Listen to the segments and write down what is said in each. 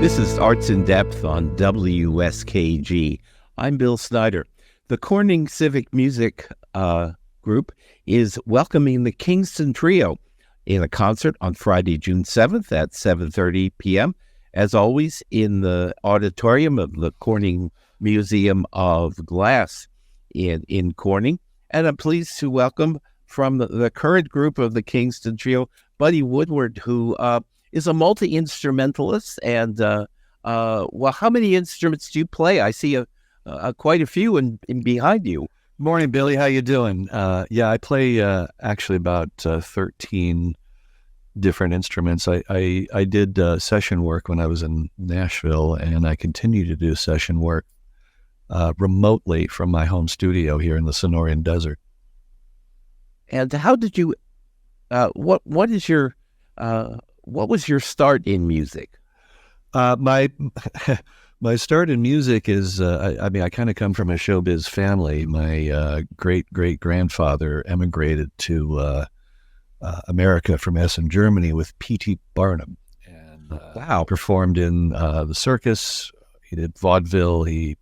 This is Arts in Depth on WSKG. I'm Bill Snyder. The Corning Civic Music Group is welcoming the Kingston Trio in a concert on Friday, June 7th at 7:30 p.m., as always, in the Auditorium of the Corning Museum of Glass in Corning. And I'm pleased to welcome from the current group of the Kingston Trio, Buddy Woodward, who is a multi-instrumentalist. And, well, how many instruments do you play? I see quite a few in behind you. Morning, Billy. How you doing? I play actually about 13 different instruments. I did session work when I was in Nashville, and I continue to do session work remotely from my home studio here in the Sonoran Desert. And how did you? What was your start in music? My start in music is, I kind of come from a showbiz family. My great-great-grandfather emigrated to America from Essen, Germany with P.T. Barnum. And Wow. performed in the circus. He did vaudeville. He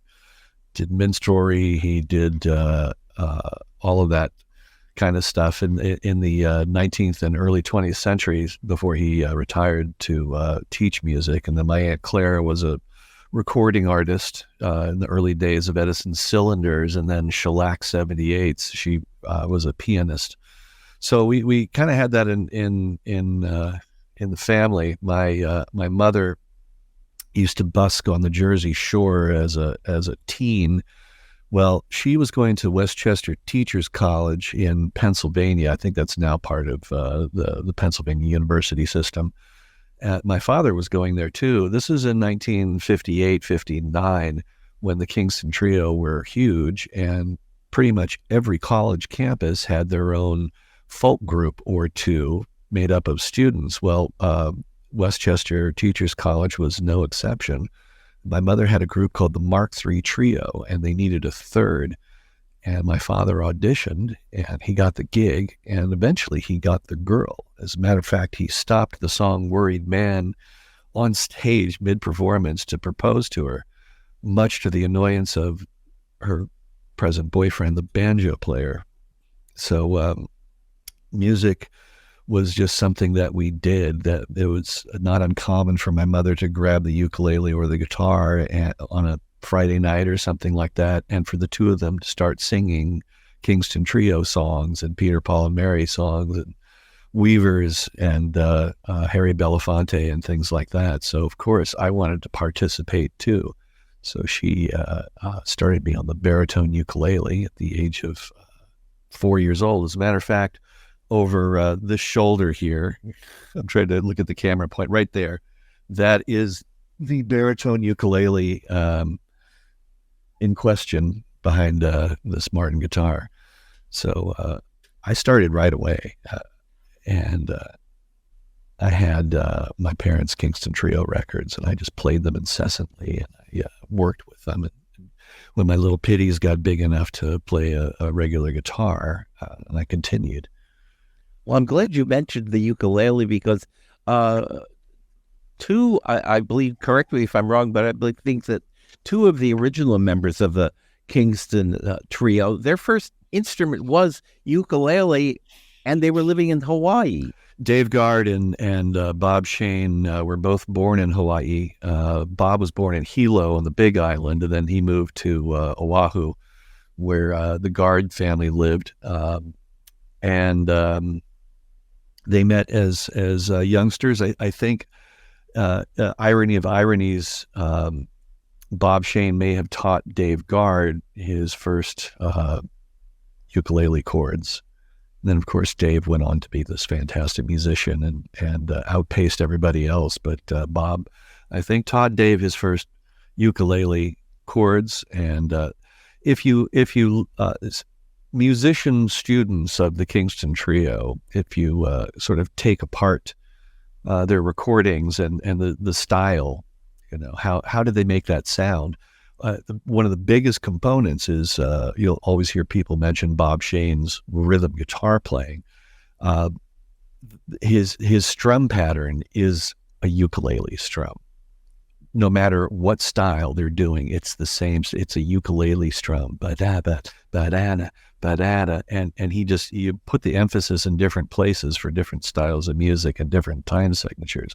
did minstrelsy. He did all of that kind of stuff in the 19th and early 20th centuries before he retired to teach music. And then my Aunt Clara was a recording artist in the early days of Edison Cylinders and then Shellac 78s. She was a pianist. So we kind of had that in the family. My mother used to busk on the Jersey Shore as a teen. Well, she was going to Westchester Teachers College in Pennsylvania. I think that's now part of the Pennsylvania University system. My father was going there too. This is in 1958, 59, when the Kingston Trio were huge, and pretty much every college campus had their own folk group or two made up of students. Well, Westchester Teachers College was no exception. My mother had a group called the Mark III Trio, and they needed a third. And my father auditioned, and he got the gig, and eventually he got the girl. As a matter of fact, he stopped the song Worried Man on stage mid-performance to propose to her, much to the annoyance of her present boyfriend, the banjo player. So music was just something that we did, that it was not uncommon for my mother to grab the ukulele or the guitar on a Friday night or something like that, and for the two of them to start singing Kingston Trio songs and Peter, Paul, and Mary songs and Weavers and Harry Belafonte and things like that. So, of course, I wanted to participate too. So she started me on the baritone ukulele at the age of 4 years old. As a matter of fact, over this shoulder here, I'm trying to look at the camera point right there. That is the baritone ukulele in question behind this Martin guitar. So I started right away, and I had my parents' Kingston Trio records, and I just played them incessantly, and I worked with them. And when my little pitties got big enough to play a regular guitar, and I continued. Well, I'm glad you mentioned the ukulele because two, I believe, correct me if I'm wrong, but I think that two of the original members of the Kingston Trio, their first instrument was ukulele, and they were living in Hawaii. Dave Guard and Bob Shane were both born in Hawaii. Bob was born in Hilo on the Big Island, and then he moved to Oahu, where the Guard family lived. And they met as youngsters. I think, irony of ironies, Bob Shane may have taught Dave Guard his first ukulele chords. And then, of course, Dave went on to be this fantastic musician and outpaced everybody else. But Bob, I think, taught Dave his first ukulele chords. And if you musician students of the Kingston Trio, if you sort of take apart their recordings and the style, how did they make that sound? One of the biggest components is you'll always hear people mention Bob Shane's rhythm guitar playing. His strum pattern is a ukulele strum. no matter what style they're doing, it's the same. It's a ukulele strum, ba-da-ba, ba-da-da, ba-da-da. And you put the emphasis in different places for different styles of music and different time signatures,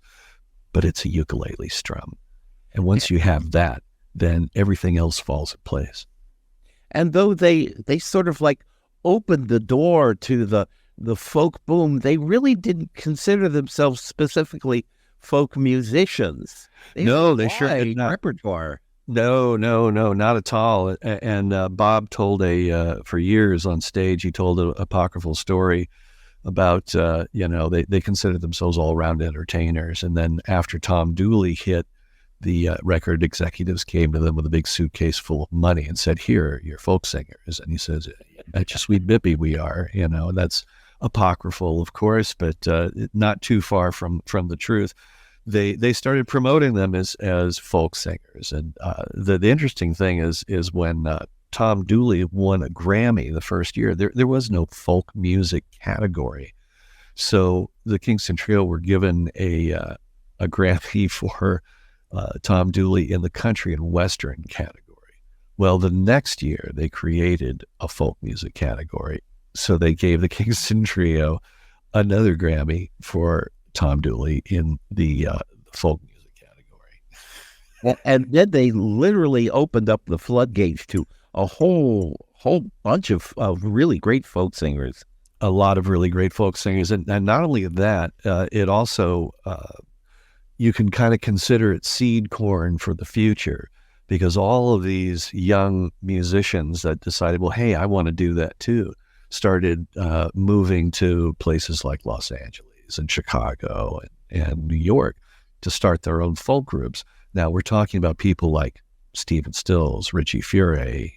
but it's a ukulele strum. And once you have that, then everything else falls in place. And though they sort of like opened the door to the folk boom, they really didn't consider themselves specifically folk musicians. They sure did not. Repertoire. No, not at all. And Bob told for years on stage, he told an apocryphal story about, they considered themselves all-around entertainers. And then after Tom Dooley hit, the record executives came to them with a big suitcase full of money and said, "Here, you're folk singers." And he says, "That's a sweet bippy we are." That's apocryphal, of course, but not too far from the truth. They started promoting them as folk singers. And the interesting thing is when Tom Dooley won a Grammy the first year, there was no folk music category. So the Kingston Trio were given a Grammy for Tom Dooley in the country and western category. Well, the next year they created a folk music category. So they gave the Kingston Trio another Grammy for Tom Dooley in the folk music category. And then they literally opened up the floodgates to a whole bunch of really great folk singers. A lot of really great folk singers. And not only that, it also, you can kind of consider it seed corn for the future, because all of these young musicians that decided, well, hey, I want to do that too, started moving to places like Los Angeles and Chicago and New York to start their own folk groups. Now we're talking about people like Stephen Stills, Richie Furay,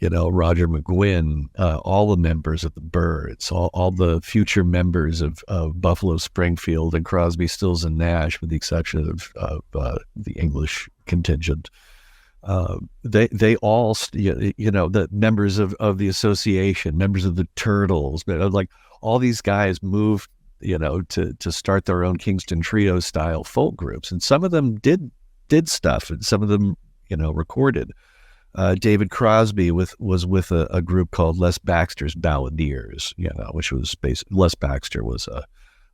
Roger McGuinn, all the members of the Byrds, all the future members of Buffalo Springfield and Crosby, Stills and Nash, with the exception of the English contingent. They all, the members of the association, members of the Turtles, like all these guys moved, to start their own Kingston Trio style folk groups. And some of them did stuff, and some of them, recorded. David Crosby was with a group called Les Baxter's Balladeers, which was Les Baxter was a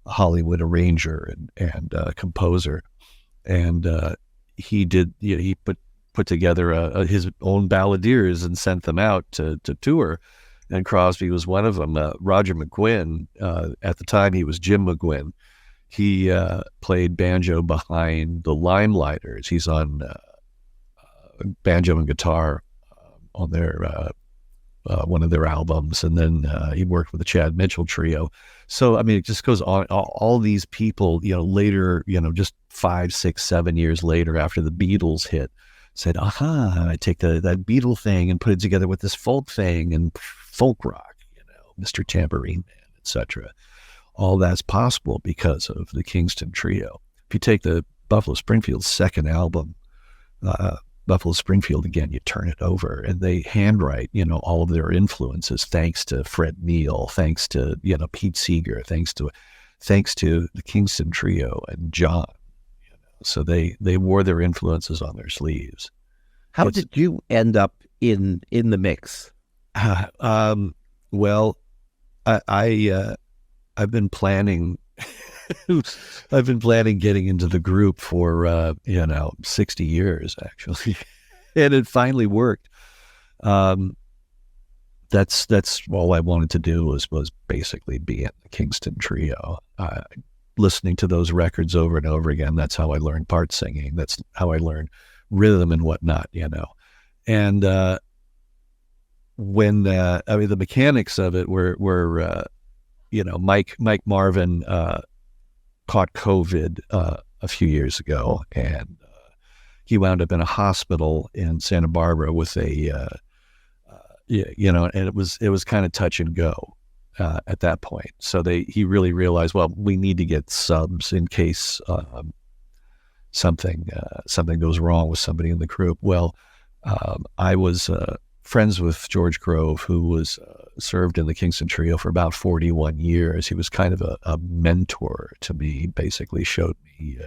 Hollywood arranger and composer, and he put together his own balladeers and sent them out to tour, and Crosby was one of them. Roger McGuinn, at the time he was Jim McGuinn, he played banjo behind the Limelighters. He's on banjo and guitar on their one of their albums, and then he worked with the Chad Mitchell Trio. So I mean, it just goes on. All these people, later, just 5, 6, 7 years later, after the Beatles hit, said, "Aha! I take that Beatle thing and put it together with this folk thing and folk rock, Mr. Tambourine Man, etc." All that's possible because of the Kingston Trio. If you take the Buffalo Springfield's second album, Buffalo Springfield, again, you turn it over and they handwrite, all of their influences, thanks to Fred Neil, thanks to, Pete Seeger, thanks to the Kingston Trio and John. So they wore their influences on their sleeves. How did you end up in the mix? Well, I've been planning. I've been planning getting into the group for 60 years actually, and it finally worked. That's all I wanted to do was basically be in the Kingston Trio. Listening to those records over and over again, that's how I learned part singing. That's how I learned rhythm and whatnot, And when the mechanics of it were Mike Marvin caught COVID a few years ago, and he wound up in a hospital in Santa Barbara with and it was kind of touch and go at that point. So he really realized, well, we need to get subs in case something goes wrong with somebody in the group. Well, I was friends with George Grove, who was served in the Kingston Trio for about 41 years. He was kind of a mentor to me, basically showed me,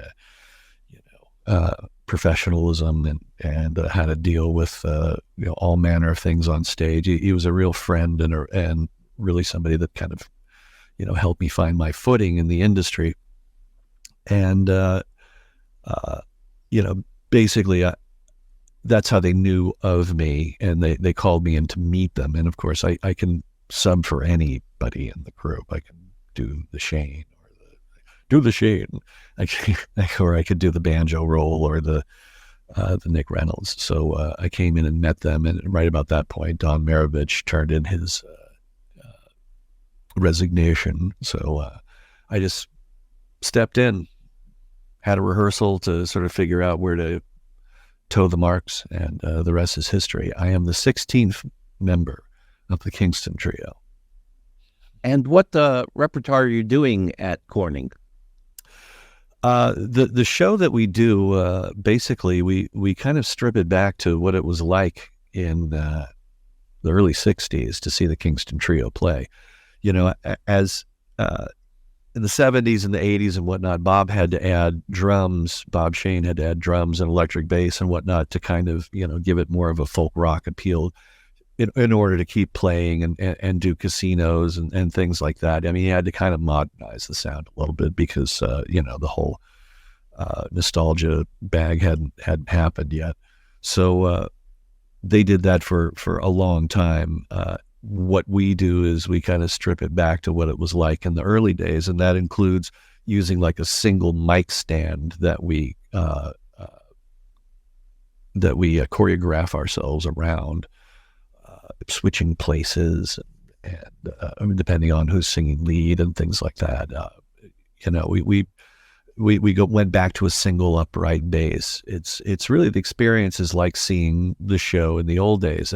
professionalism and how to deal with all manner of things on stage. He was a real friend and really somebody that kind of helped me find my footing in the industry. And basically that's how they knew of me, and they called me in to meet them. And of course I can sub for anybody in the group. I can do the Shane or I could do the banjo roll or the Nick Reynolds. So I came in and met them, and right about that point, Don Marovich turned in his resignation. So I just stepped in, had a rehearsal to sort of figure out where to toe the marks, and the rest is history. I am the 16th member of the Kingston Trio. And what repertoire are you doing at Corning? The show that we do, basically, we kind of strip it back to what it was like in the early 60s to see the Kingston Trio play. As in the 70s and the 80s and whatnot, Bob Shane had to add drums and electric bass and whatnot to kind of, give it more of a folk rock appeal in order to keep playing and do casinos and things like that. I mean, he had to kind of modernize the sound a little bit because, the whole nostalgia bag hadn't happened yet. So they did that for a long time. What we do is we kind of strip it back to what it was like in the early days, and that includes using like a single mic stand that we choreograph ourselves around, switching places, and depending on who's singing lead and things like that. We went back to a single upright bass. It's really, the experience is like seeing the show in the old days.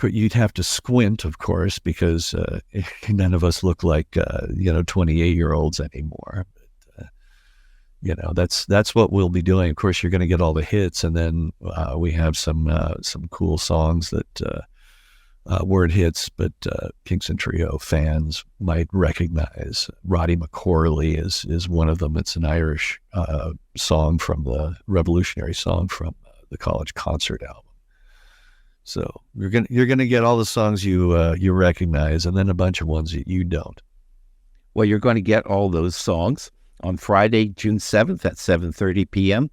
You'd have to squint, of course, because none of us look like 28-year-olds anymore. But, that's what we'll be doing. Of course, you're going to get all the hits, and then we have some cool songs that weren't hits, but Kingston Trio fans might recognize. Roddy McCorley is one of them. It's an Irish song from the revolutionary song from the College Concert album. So you're gonna get all the songs you recognize, and then a bunch of ones that you don't. Well, you're going to get all those songs on Friday, June 7th at 7:30 p.m.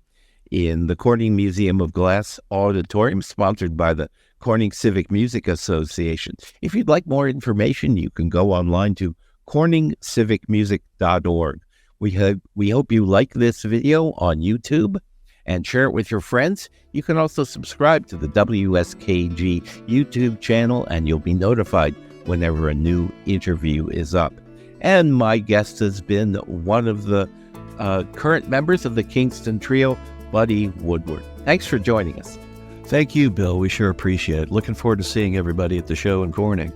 in the Corning Museum of Glass Auditorium, sponsored by the Corning Civic Music Association. If you'd like more information, you can go online to corningcivicmusic.org. We hope you like this video on YouTube and share it with your friends. You can also subscribe to the WSKG YouTube channel, and you'll be notified whenever a new interview is up. And my guest has been one of the current members of the Kingston Trio, Buddy Woodward. Thanks for joining us. Thank you, Bill. We sure appreciate it. Looking forward to seeing everybody at the show in Corning.